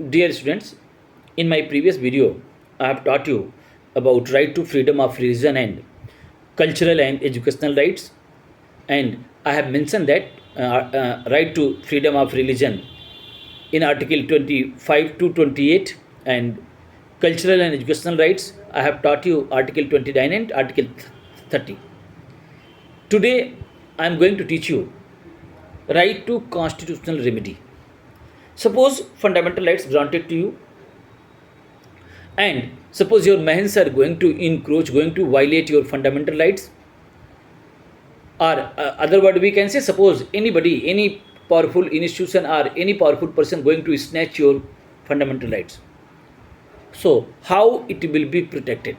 Dear students, in my previous video, I have taught you about right to freedom of religion and cultural and educational rights, and I have mentioned that right to freedom of religion in Article 25 to 28, and cultural and educational rights. I have taught you Article 29 and Article 30. Today, I am going to teach you right to constitutional remedy. Suppose fundamental rights granted to you, and suppose your mahans are going to encroach, going to violate your fundamental rights, or other word we can say, suppose anybody, any powerful institution or any powerful person going to snatch your fundamental rights. So how it will be protected?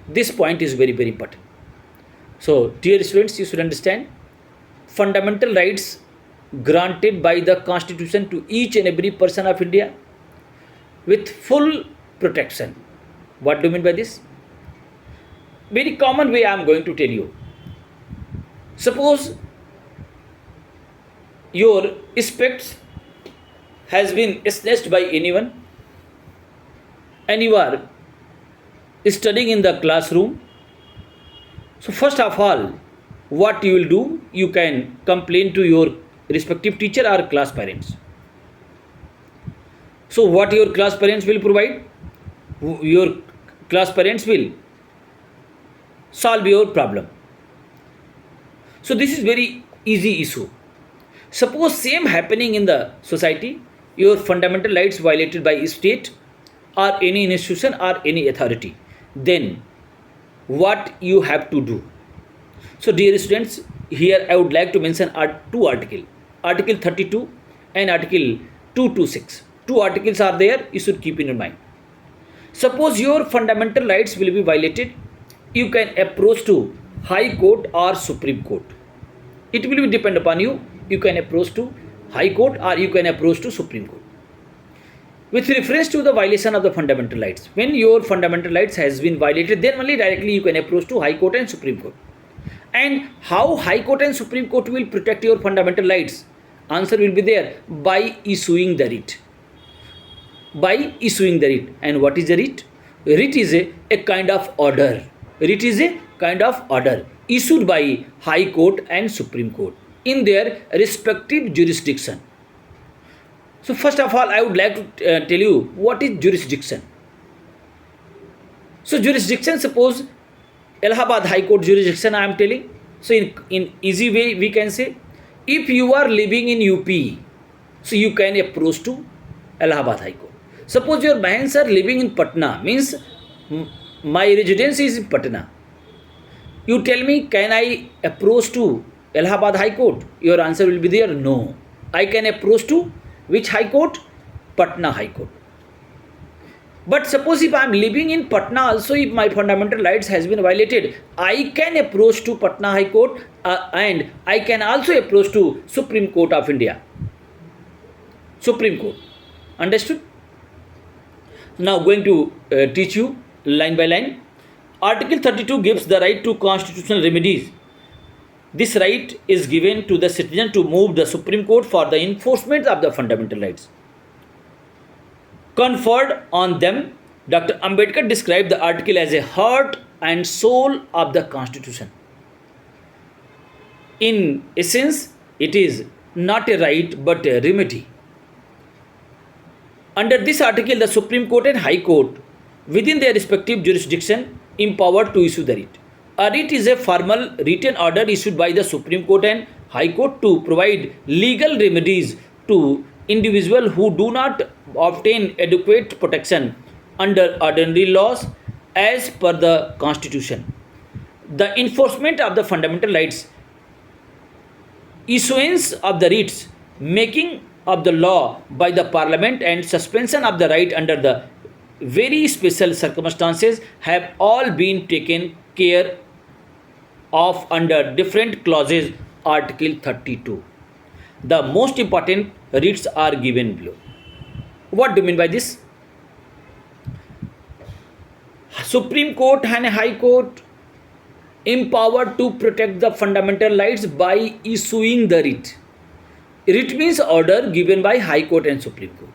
This point is very, very important. So dear students, you should understand fundamental rights granted by the constitution to each and every person of India with full protection. What do you mean by this? Very common way I am going to tell you. Suppose your specs has been snatched by anyone and you are studying in the classroom. So first of all, what you will do, you can complain to your respective teacher or class parents. So what your class parents will provide? Your class parents will solve your problem. So this is very easy issue. Suppose same happening in the society, your fundamental rights violated by state or any institution or any authority, then what you have to do? So dear students, here I would like to mention two articles, Article 32 and Article 226. Two articles are there, you should keep in your mind. Suppose your fundamental rights will be violated, you can approach to High Court or Supreme Court. It will be depend upon you. You can approach to High Court or you can approach to Supreme Court. With reference to the violation of the fundamental rights, when your fundamental rights has been violated, then only directly you can approach to High Court and Supreme Court. And how High Court and Supreme Court will protect your fundamental rights? Answer will be there, by issuing the writ. By issuing the writ. And what is the writ? Writ is a kind of order. Writ is a kind of order issued by High Court and Supreme Court in their respective jurisdiction. So first of all, I would like to tell you what is jurisdiction. So jurisdiction, suppose Allahabad High Court jurisdiction I am telling. So in easy way we can say, if you are living in UP, so you can approach to Allahabad High Court. Suppose your mahans are living in Patna, means my residence is in Patna. You tell me, can I approach to Allahabad High Court? Your answer will be there, no. I can approach to which High Court? Patna High Court. But suppose if I am living in Patna also, if my fundamental rights has been violated, I can approach to Patna High Court and I can also approach to Supreme Court of India. Supreme Court. Understood? Now going to teach you line by line. Article 32 gives the right to constitutional remedies. This right is given to the citizen to move the Supreme Court for the enforcement of the fundamental rights conferred on them. Dr. Ambedkar described the article as a heart and soul of the Constitution. In essence, it is not a right but a remedy. Under this article, the Supreme Court and High Court, within their respective jurisdiction, empowered to issue the writ. A writ is a formal written order issued by the Supreme Court and High Court to provide legal remedies to individuals who do not obtain adequate protection under ordinary laws as per the Constitution. The enforcement of the fundamental rights, issuance of the writs, making of the law by the Parliament and suspension of the right under the very special circumstances have all been taken care of under different clauses Article 32. The most important writs are given below. What do you mean by this? Supreme Court and High Court empowered to protect the fundamental rights by issuing the writ. Writ means order given by High Court and Supreme Court.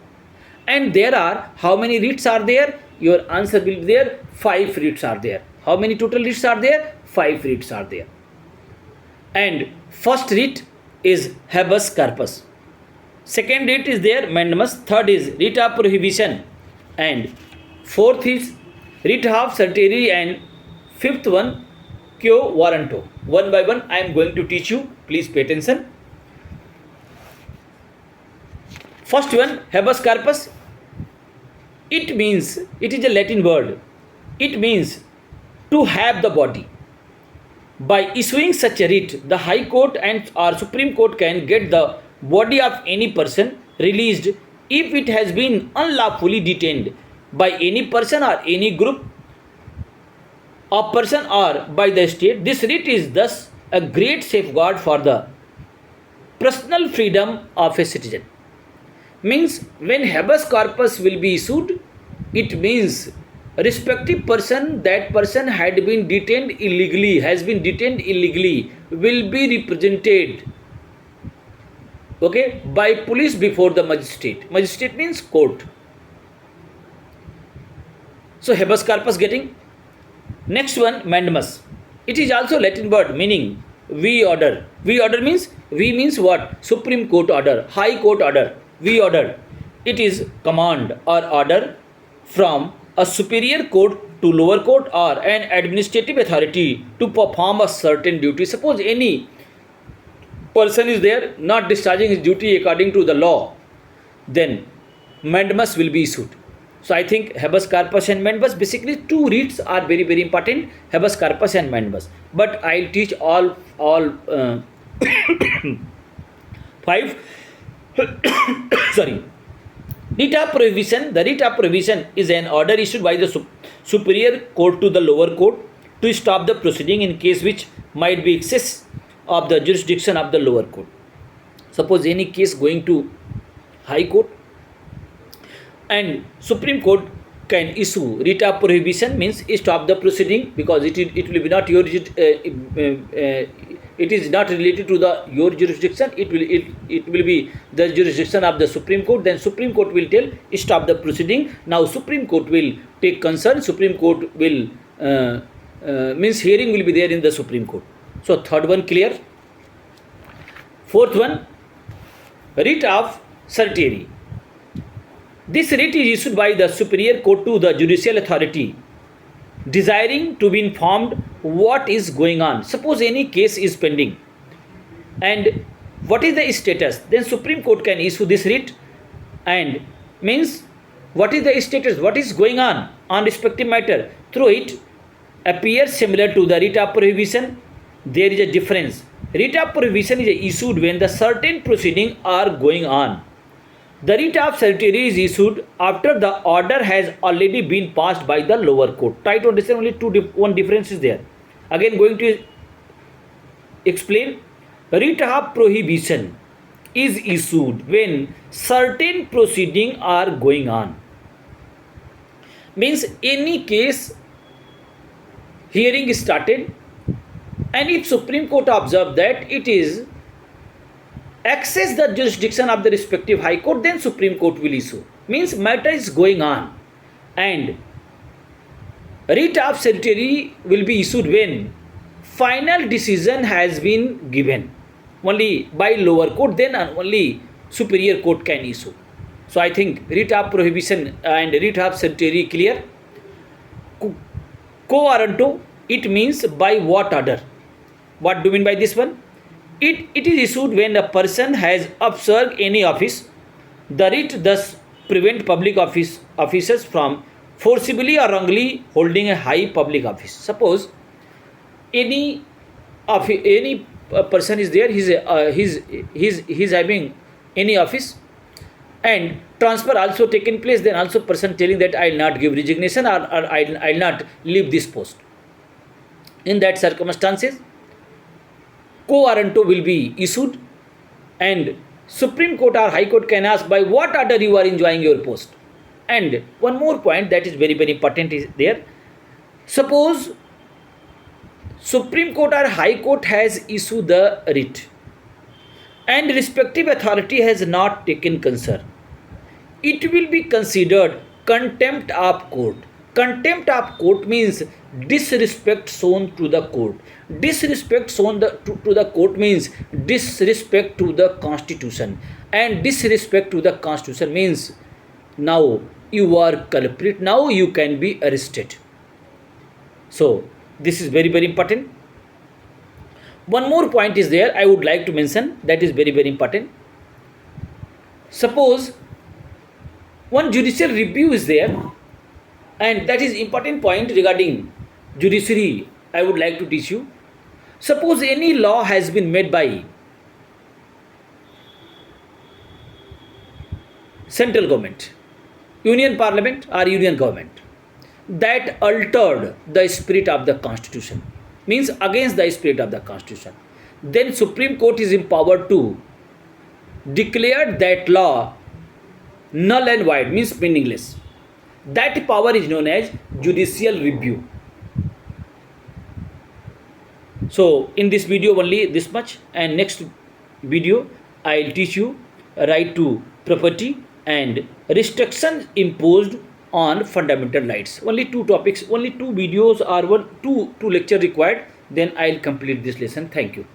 And there are, how many writs are there? Your answer will be there, 5 writs are there. How many total writs are there? 5 writs are there. And first writ is habeas corpus, second writ is there mandamus, third is writ of prohibition, and fourth is writ of certiorari, and fifth one quo warranto. One by one I am going to teach you, please pay attention. First one, habeas corpus. It means, it is a Latin word. It means to have the body. By issuing such a writ, the High Court and or Supreme Court can get the body of any person released if it has been unlawfully detained by any person or any group of person or by the state. This writ is thus a great safeguard for the personal freedom of a citizen. Means when habeas corpus will be issued, it means respective person, that person had been detained illegally, has been detained illegally, will be represented, okay, by police before the magistrate. Magistrate means court. So habeas corpus getting. Next one, mandamus. It is also Latin word meaning we order. We order means, we means what? Supreme Court order, High Court order. We order. It is command or order from a superior court to lower court or an administrative authority to perform a certain duty. Suppose any person is there not discharging his duty according to the law, then mandamus will be issued. So I think habeas corpus and mandamus, basically two writs are very very important, habeas corpus and mandamus. But I'll teach all five. Sorry. Writ of prohibition. The writ of prohibition is an order issued by the superior court to the lower court to stop the proceeding in case which might be excess of the jurisdiction of the lower court. Suppose any case going to High Court and Supreme Court can issue writ of prohibition, means stop the proceeding, because it will be not your it is not related to the your jurisdiction, it will be the jurisdiction of the Supreme Court. Then Supreme Court will tell stop the proceeding. Now Supreme Court will take concern, Supreme Court will means hearing will be there in the Supreme Court. So third one clear. Fourth one, writ of certiorari. This writ is issued by the superior court to the judicial authority desiring to be informed what is going on. Suppose any case is pending and what is the status, then Supreme Court can issue this writ and means what is the status, what is going on respective matter. Through it appears similar to the writ of prohibition. There is a difference. Writ of prohibition is issued when the certain proceedings are going on. The writ of certiorari is issued after the order has already been passed by the lower court. Try to understand, only one difference is there. Again going to explain. Writ of prohibition is issued when certain proceedings are going on. Means any case hearing is started, and if Supreme Court observe that it is access the jurisdiction of the respective High Court, then Supreme Court will issue. Means matter is going on, and writ of certiorari will be issued when final decision has been given only by lower court, then only superior court can issue. So I think writ of prohibition and writ of certiorari clear. Quo warranto, it means by what order. What do you mean by this one? It is issued when a person has usurped any office. The writ thus prevent public officers from forcibly or wrongly holding a high public office. Suppose any person is there, he's having any office and transfer also taken place, then also person telling that I will not give resignation or I will not leave this post. In that circumstances, quo warranto will be issued and Supreme Court or High Court can ask by what order you are enjoying your post. And one more point that is very very important is there. Suppose Supreme Court or High Court has issued the writ and respective authority has not taken concern. it will be considered contempt of court. Contempt of court means disrespect shown to the court. Disrespect shown to the court means disrespect to the constitution, and disrespect to the constitution means now you are culprit, now you can be arrested. So this is very very important. One more point is there I would like to mention, that is very very important. Suppose one judicial review is there, and that is important point regarding judiciary I would like to teach you. Suppose any law has been made by central government, union parliament or union government, that altered the spirit of the constitution, means against the spirit of the constitution, then Supreme Court is empowered to declare that law null and void, means meaningless. That power is known as judicial review. So in this video only this much, and next video I'll teach you right to property and restrictions imposed on fundamental rights. Only two topics, only two videos or two lecture required, then I'll complete this lesson. Thank you.